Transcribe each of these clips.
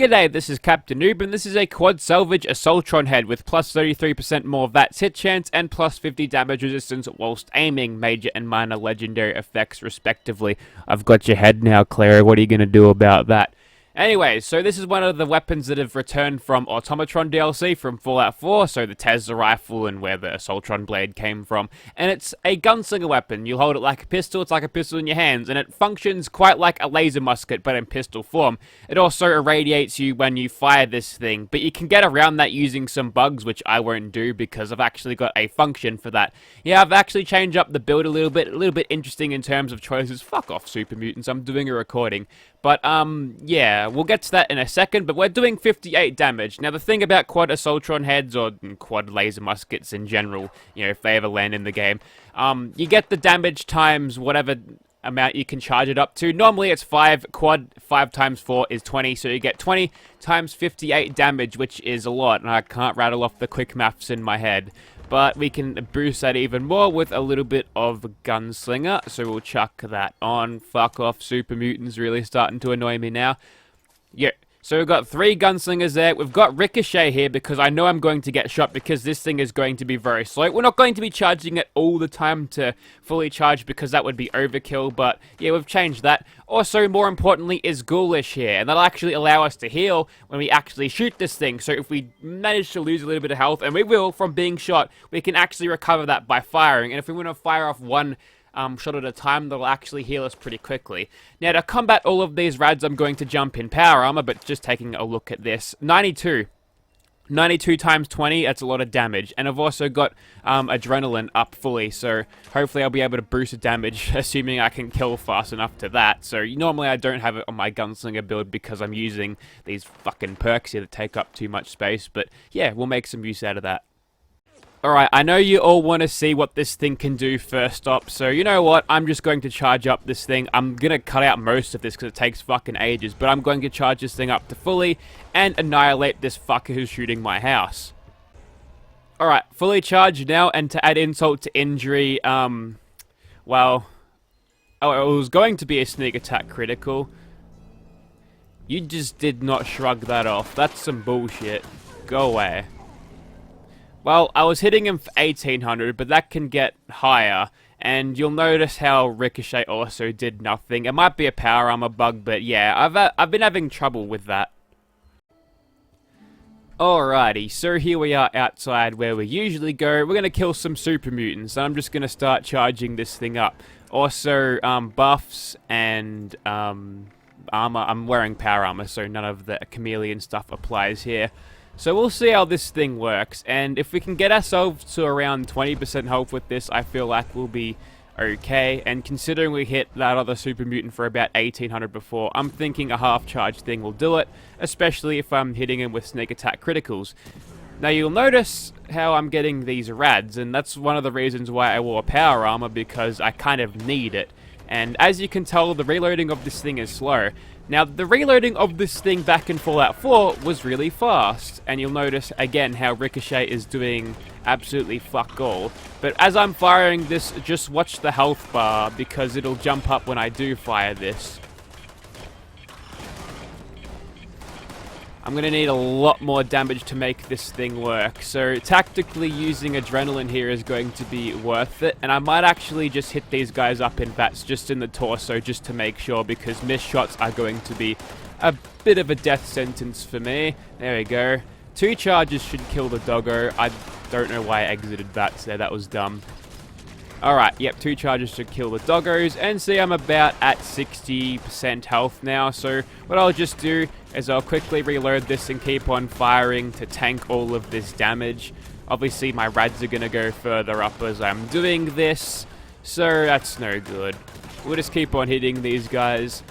G'day, this is Captainoob, and this is a quad Salvaged Assaultron head with plus 33% more Vats hit chance and plus 50 damage resistance whilst aiming major and minor legendary effects respectively. I've got your head now, Clara. What are you going to do about that? Anyways, so this is one of the weapons that have returned from Automatron DLC from Fallout 4, so the Tesla rifle and where the Assaultron blade came from. And it's a gunslinger weapon. You hold it like a pistol, it's like a pistol in your hands, and it functions quite like a laser musket, but in pistol form. It also irradiates you when you fire this thing, but you can get around that using some bugs, which I won't do because I've actually got a function for that. Yeah, I've actually changed up the build a little bit interesting in terms of choices. Fuck off, Super Mutants, I'm doing a recording. But, yeah, we'll get to that in a second, but we're doing 58 damage. Now, the thing about quad Assaultron heads, or quad laser muskets in general, you know, if they ever land in the game, you get the damage times whatever amount you can charge it up to. Normally, it's 5, quad 5 times 4 is 20, so you get 20 times 58 damage, which is a lot, and I can't rattle off the quick maths in my head. But we can boost that even more with a little bit of Gunslinger, so we'll chuck that on. Fuck off, Super Mutants, really starting to annoy me now. Yeah, so we've got 3 Gunslingers there. We've got Ricochet here because I know I'm going to get shot because this thing is going to be very slow. We're not going to be charging it all the time to fully charge because that would be overkill, but yeah, we've changed that. Also, more importantly, is Ghoulish here, and that'll actually allow us to heal when we actually shoot this thing. So if we manage to lose a little bit of health, and we will from being shot, we can actually recover that by firing. And if we want to fire off one shot at a time, that'll actually heal us pretty quickly. Now, to combat all of these rads, I'm going to jump in power armor, but just taking a look at this. 92 times 20, that's a lot of damage. And I've also got adrenaline up fully, so hopefully I'll be able to boost the damage, assuming I can kill fast enough to that. So normally I don't have it on my gunslinger build because I'm using these fucking perks here that take up too much space. But yeah, we'll make some use out of that. Alright, I know you all want to see what this thing can do first up, so you know what, I'm just going to charge up this thing. I'm going to cut out most of this because it takes fucking ages, but I'm going to charge this thing up to fully and annihilate this fucker who's shooting my house. Alright, fully charged now, and to add insult to injury, well, oh, it was going to be a sneak attack critical. You just did not shrug that off. That's some bullshit. Go away. Well, I was hitting him for 1800, but that can get higher, and you'll notice how Ricochet also did nothing. It might be a power armor bug, but yeah, I've been having trouble with that. Alrighty, so here we are outside where we usually go. We're going to kill some Super Mutants, and I'm just going to start charging this thing up. Also, buffs and armor. I'm wearing power armor, so none of the chameleon stuff applies here. So we'll see how this thing works, and if we can get ourselves to around 20% health with this, I feel like we'll be okay. And considering we hit that other Super Mutant for about 1800 before, I'm thinking a half charge thing will do it, especially if I'm hitting him with sneak attack criticals. Now you'll notice how I'm getting these rads, and that's one of the reasons why I wore power armor, because I kind of need it. And as you can tell, the reloading of this thing is slow. Now, the reloading of this thing back in Fallout 4 was really fast, and you'll notice again how Ricochet is doing absolutely fuck all. But as I'm firing this, just watch the health bar, because it'll jump up when I do fire this. I'm going to need a lot more damage to make this thing work, so tactically using adrenaline here is going to be worth it, and I might actually just hit these guys up in Vats just in the torso just to make sure, because missed shots are going to be a bit of a death sentence for me. There we go. 2 charges should kill the doggo. I don't know why I exited Vats there, that was dumb. Alright, yep, 2 charges should kill the doggos, and see, I'm about at 60% health now, so what I'll just do is I'll quickly reload this and keep on firing to tank all of this damage. Obviously, my rads are going to go further up as I'm doing this, so that's no good. We'll just keep on hitting these guys.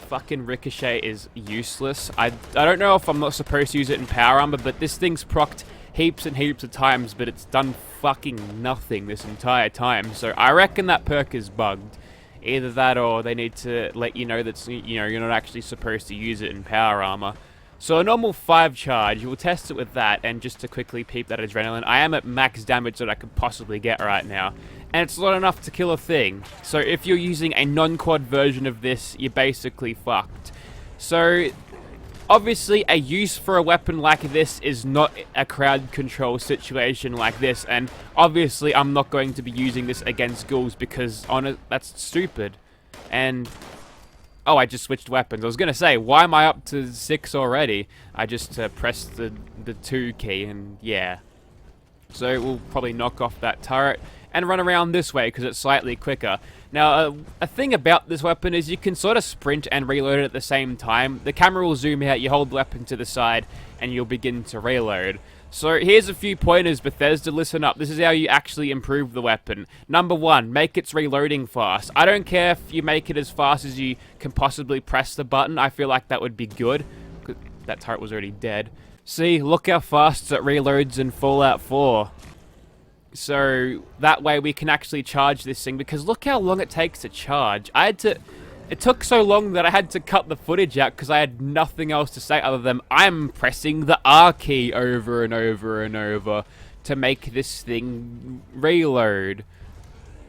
Fucking Ricochet is useless. I don't know if I'm not supposed to use it in power armor, but this thing's procced heaps and heaps of times, but it's done fucking nothing this entire time. So I reckon that perk is bugged. Either that, or they need to let you know that, you know, you're not actually supposed to use it in power armor. So a normal 5 charge, we'll test it with that, and just to quickly peep that adrenaline, I am at max damage that I could possibly get right now. And it's not enough to kill a thing. So if you're using a non-quad version of this, you're basically fucked. So obviously, a use for a weapon like this is not a crowd control situation like this, and obviously I'm not going to be using this against ghouls because that's stupid. And oh, I just switched weapons. I was gonna say, why am I up to 6 already? I just pressed the 2 key, and yeah. So we'll probably knock off that turret and run around this way because it's slightly quicker. Now, a thing about this weapon is you can sort of sprint and reload it at the same time. The camera will zoom out, you hold the weapon to the side, and you'll begin to reload. So here's a few pointers, Bethesda, listen up. This is how you actually improve the weapon. Number 1, make its reloading fast. I don't care if you make it as fast as you can possibly press the button. I feel like that would be good. That turret was already dead. See, look how fast it reloads in Fallout 4. So that way we can actually charge this thing, because look how long it takes to charge. It took so long that I had to cut the footage out because I had nothing else to say other than I'm pressing the R key over and over and over to make this thing reload.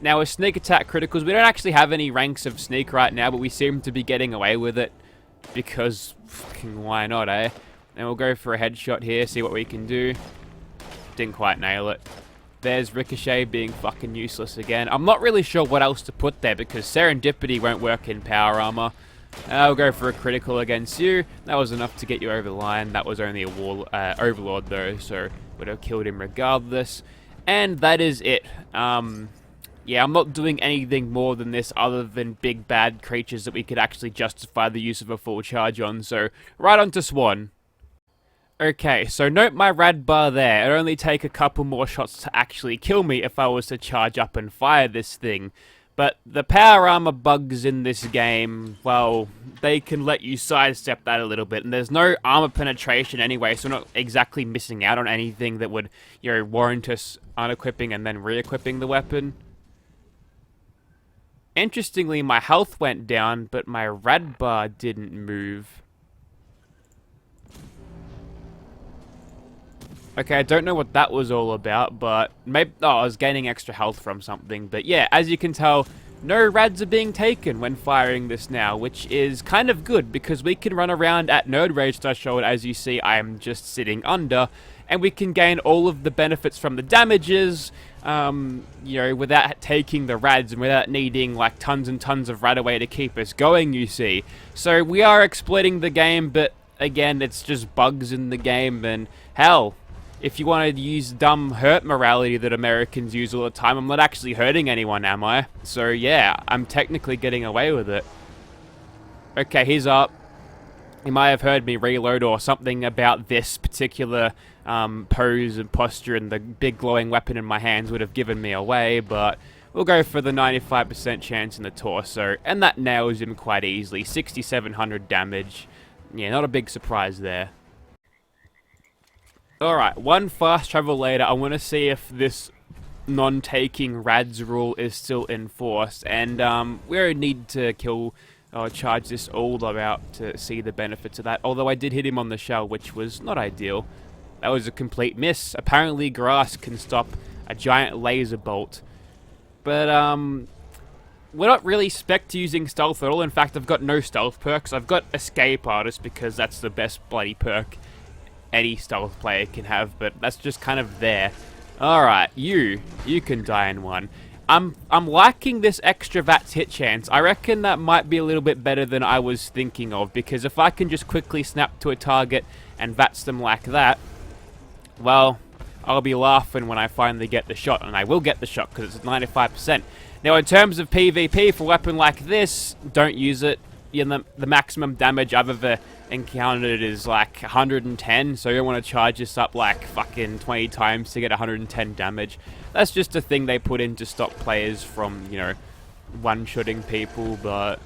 Now with sneak attack criticals, we don't actually have any ranks of sneak right now, but we seem to be getting away with it because fucking why not, eh? And we'll go for a headshot here, see what we can do. Didn't quite nail it. There's Ricochet being fucking useless again. I'm not really sure what else to put there because Serendipity won't work in power armor. I'll go for a critical against you. That was enough to get you over the line. That was only a Overlord though, so would have killed him regardless. And that is it. Yeah, I'm not doing anything more than this other than big bad creatures that we could actually justify the use of a full charge on. So right on to Swan. Okay, so note my rad bar there. It'd only take a couple more shots to actually kill me if I was to charge up and fire this thing. But the power armor bugs in this game, well, they can let you sidestep that a little bit. And there's no armor penetration anyway, so we're not exactly missing out on anything that would, you know, warrant us unequipping and then re-equipping the weapon. Interestingly, my health went down, but my rad bar didn't move. Okay, I don't know what that was all about, but maybe... Oh, I was gaining extra health from something. But yeah, as you can tell, no rads are being taken when firing this now, which is kind of good, because we can run around at Nerd Rage threshold. As you see, I am just sitting under, and we can gain all of the benefits from the damages, you know, without taking the rads and without needing, like, tons and tons of rad away to keep us going, you see. So we are exploiting the game, but again, it's just bugs in the game, and hell... If you want to use dumb hurt morality that Americans use all the time, I'm not actually hurting anyone, am I? So yeah, I'm technically getting away with it. Okay, he's up. He might have heard me reload or something about this particular pose and posture, and the big glowing weapon in my hands would have given me away, but we'll go for the 95% chance in the torso, and that nails him quite easily. 6,700 damage. Yeah, not a big surprise there. Alright, one fast travel later, I want to see if this non-taking rads rule is still enforced, and we don't need to kill or charge this Alder out to see the benefits of that, although I did hit him on the shell, which was not ideal. That was a complete miss. Apparently grass can stop a giant laser bolt, but we're not really spec to using stealth at all. In fact, I've got no stealth perks. I've got Escape Artist because that's the best bloody perk any stealth player can have, but that's just kind of there. Alright, you can die in one. I'm liking this extra Vats hit chance. I reckon that might be a little bit better than I was thinking of, because if I can just quickly snap to a target and Vats them like that, well, I'll be laughing when I finally get the shot, and I will get the shot because it's 95%. Now, in terms of PvP for a weapon like this, don't use it. You know, the maximum damage I've ever encountered is like 110, so you don't want to charge this up like fucking 20 times to get 110 damage. That's just a thing they put in to stop players from, you know, one-shotting people, but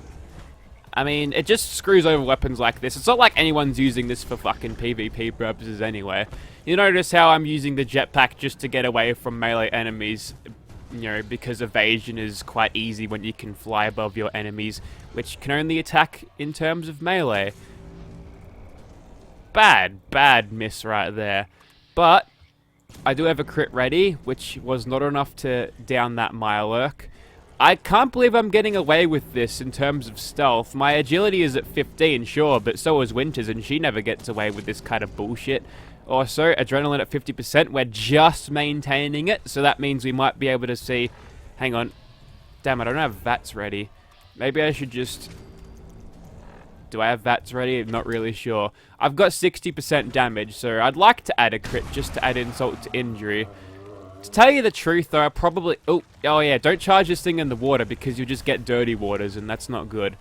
I mean, it just screws over weapons like this. It's not like anyone's using this for fucking PvP purposes anyway. You notice how I'm using the jetpack just to get away from melee enemies, you know, because evasion is quite easy when you can fly above your enemies, which can only attack in terms of melee. Bad miss right there. But I do have a crit ready, which was not enough to down that Mirelurk. I can't believe I'm getting away with this in terms of stealth. My agility is at 15, sure, but so is Winter's, and she never gets away with this kind of bullshit. Also, adrenaline at 50%, we're just maintaining it, so that means we might be able to see... Hang on. Damn, I don't have Vats ready. Maybe I should just... Do I have Vats ready? I'm not really sure. I've got 60% damage, so I'd like to add a crit just to add insult to injury. To tell you the truth, though, I probably... Oh yeah, don't charge this thing in the water because you'll just get dirty waters, and that's not good.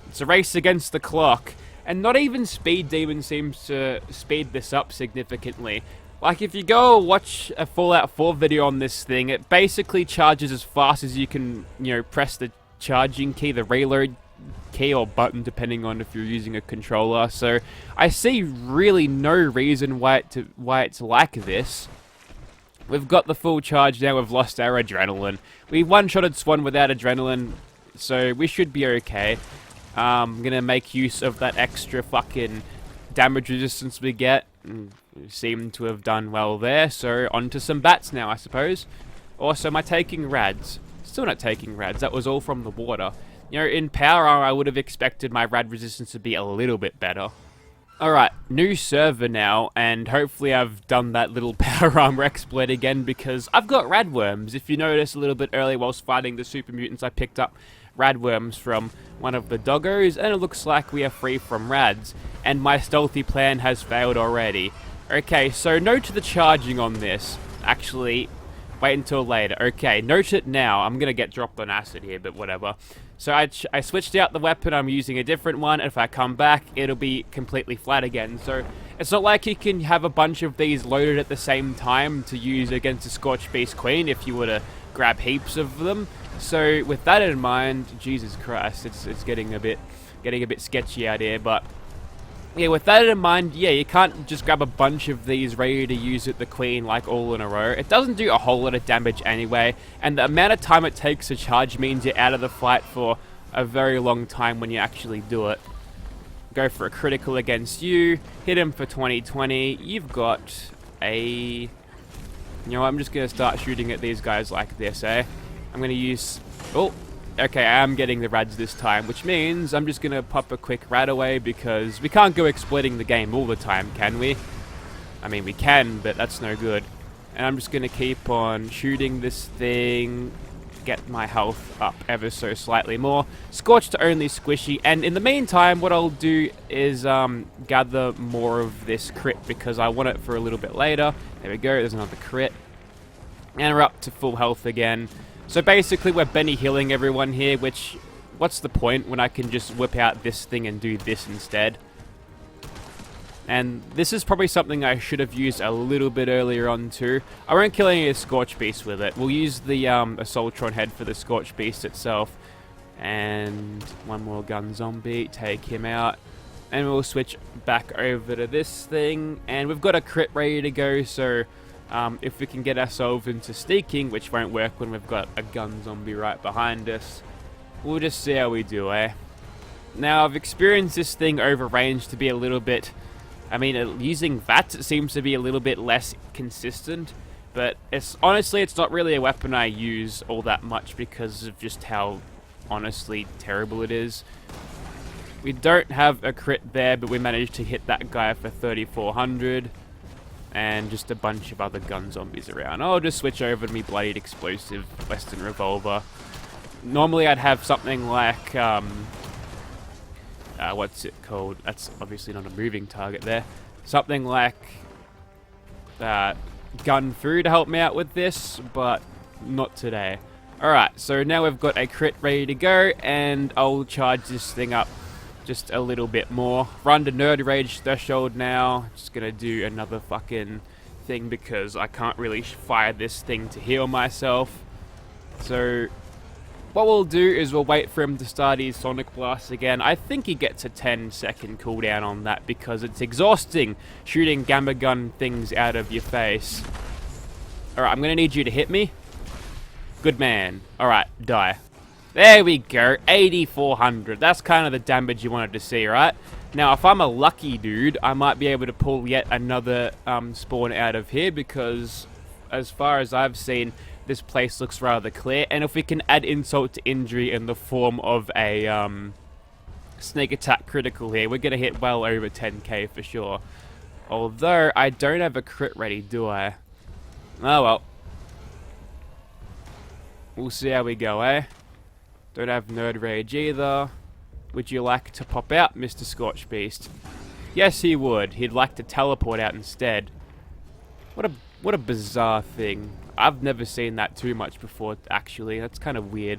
It's a race against the clock. And not even Speed Demon seems to speed this up significantly. Like, if you go watch a Fallout 4 video on this thing, it basically charges as fast as you can, you know, press the charging key, the reload key or button, depending on if you're using a controller. So, I see really no reason why it's like this. We've got the full charge now, we've lost our adrenaline. We one-shotted Swan without adrenaline, so we should be okay. I'm gonna make use of that extra fucking damage resistance we get. We seem to have done well there, so on to some bats now, I suppose. Also, am I taking rads? Still not taking rads, that was all from the water. You know, in power armor, I would have expected my rad resistance to be a little bit better. Alright, new server now, and hopefully I've done that little power armor exploit again because I've got radworms. If you noticed a little bit earlier whilst fighting the super mutants, I picked up radworms from one of the doggos, and it looks like we are free from rads, and my stealthy plan has failed already. Okay, so no to the charging on this. Actually, wait until later. Okay, note it now. I'm gonna get dropped on acid here, but whatever. So I switched out the weapon, I'm using a different one, and if I come back, it'll be completely flat again. So it's not like you can have a bunch of these loaded at the same time to use against a Scorched Beast Queen if you were to grab heaps of them. So with that in mind, Jesus Christ, it's getting a bit sketchy out here, but yeah, with that in mind, yeah, you can't just grab a bunch of these ready to use at the Queen like all in a row. It doesn't do a whole lot of damage anyway, and the amount of time it takes to charge means you're out of the fight for a very long time when you actually do it. Go for a critical against you, hit him for 20-20. You've got a... You know what, I'm just going to start shooting at these guys like this, eh? I'm going to use... Oh, okay, I am getting the rads this time, which means I'm just going to pop a quick rad away because we can't go exploiting the game all the time, can we? I mean, we can, but that's no good. And I'm just going to keep on shooting this thing, get my health up ever so slightly more. Scorched only squishy, and in the meantime, what I'll do is gather more of this crit because I want it for a little bit later. There we go, there's another crit. And we're up to full health again. So basically we're Benny healing everyone here, which, what's the point when I can just whip out this thing and do this instead? And this is probably something I should have used a little bit earlier on too. I won't kill any of the Scorched Beast with it. We'll use the Assaultron head for the Scorched Beast itself. And one more gun zombie, take him out. And we'll switch back over to this thing. And we've got a crit ready to go, so... if we can get ourselves into sneaking, which won't work when we've got a gun zombie right behind us, we'll just see how we do, eh? Now, I've experienced this thing over range to be a little bit... I mean, using Vats, it seems to be a little bit less consistent, but honestly, it's not really a weapon I use all that much because of just how, honestly, terrible it is. We don't have a crit there, but we managed to hit that guy for 3,400. And just a bunch of other gun zombies around. I'll just switch over to me bloodied explosive Western revolver. Normally I'd have something like, what's it called? That's obviously not a moving target there. Something like gun through to help me out with this, but not today. Alright, so now we've got a crit ready to go, and I'll charge this thing up just a little bit more. Run to Nerd Rage threshold now. Just gonna do another fucking thing because I can't really fire this thing to heal myself. So what we'll do is we'll wait for him to start his Sonic Blast again. I think he gets a 10-second cooldown on that because it's exhausting shooting gamma gun things out of your face. Alright, I'm gonna need you to hit me. Good man. Alright, die. There we go, 8,400. That's kind of the damage you wanted to see, right? Now, if I'm a lucky dude, I might be able to pull yet another spawn out of here because, as far as I've seen, this place looks rather clear. And if we can add insult to injury in the form of a sneak attack critical here, we're going to hit well over 10k for sure. Although, I don't have a crit ready, do I? Oh well. We'll see how we go, eh? Don't have Nerd Rage either. Would you like to pop out, Mr. Scorched Beast? Yes, he would. He'd like to teleport out instead. What a bizarre thing. I've never seen that too much before, actually. That's kind of weird.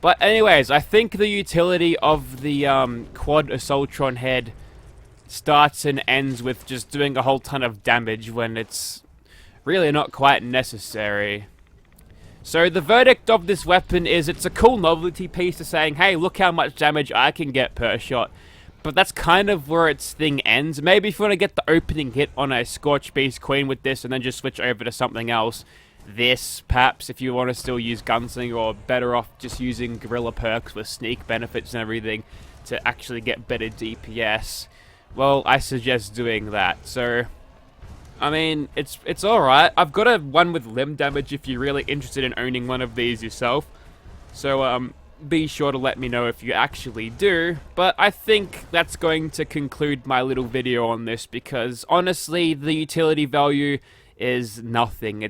But anyways, I think the utility of the quad Assaultron head starts and ends with just doing a whole ton of damage when it's really not quite necessary. So the verdict of this weapon is it's a cool novelty piece to saying, hey, look how much damage I can get per shot. But that's kind of where its thing ends. Maybe if you want to get the opening hit on a Scorched Beast Queen with this and then just switch over to something else, this, perhaps, if you want to still use Gunslinger, or better off just using Gorilla perks with sneak benefits and everything to actually get better DPS, well, I suggest doing that. So, I mean, it's alright. I've got a one with limb damage if you're really interested in owning one of these yourself. So, be sure to let me know if you actually do. But I think that's going to conclude my little video on this, because honestly, the utility value is nothing.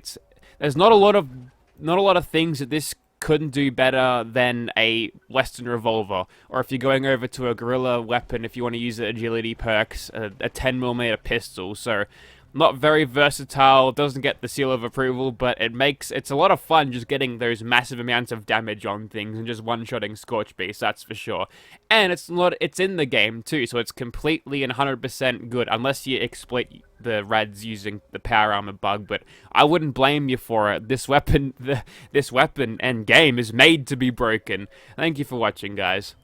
There's not a lot of things that this couldn't do better than a Western revolver, or if you're going over to a gorilla weapon, if you want to use the agility perks, a 10mm pistol. So not very versatile, doesn't get the seal of approval, but it's a lot of fun just getting those massive amounts of damage on things and just one-shotting Scorched Beast, that's for sure. And it's in the game too, so it's completely and 100% good, unless you exploit the rads using the power armor bug, but I wouldn't blame you for it. This weapon and game is made to be broken. Thank you for watching, guys.